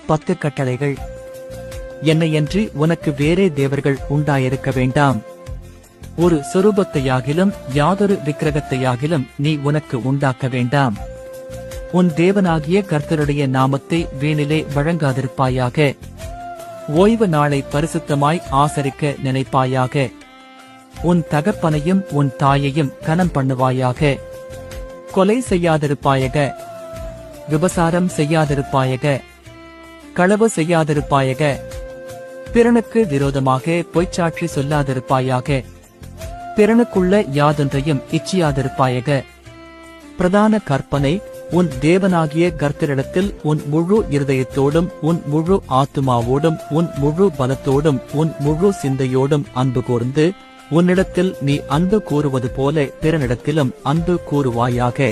10 கட்டளைகள். என்னையன்றி உனக்கு வேறே தேவர்கள் உண்டாயிருக்க வேண்டாம். ஒரு சொரூபத்தையாகிலும் யாதொரு விக்கிரகத்தையாகிலும் நீ உனக்கு உண்டாக்க வேண்டாம். உன் தேவனாகிய கர்த்தருடைய நாமத்தை வீணிலே வழங்காதிருப்பாயாக. ஓய்வு நாளை பரிசுத்தமாய் ஆசரிக்க நினைப்பாயாக. உன் தகப்பனையும் உன் தாயையும் கனம் பண்ணுவாயாக. கொலை செய்யாதிருப்பாயக. விபசாரம் செய்யாதிருப்பாயக. களவு செய்யாதிருப்பாயக. பிறனுக்கு விரோதமாக பொய்ச்சாட்சி சொல்லாதிருப்பாயாக. பிறனுக்குள்ள யாதொன்றையும் இச்சியாதிருப்பாயக. பிரதான கற்பனை, உன் தேவனாகிய கர்த்தரிடத்தில் உன் முழு இருதயத்தோடும் உன் முழு ஆத்துமாவோடும் உன் முழு பலத்தோடும் உன் முழு சிந்தையோடும் அன்பு கூர்ந்து, உன்னிடத்தில் நீ அன்பு கூறுவது போல பிறனிடத்திலும் அன்பு கூறுவாயாக.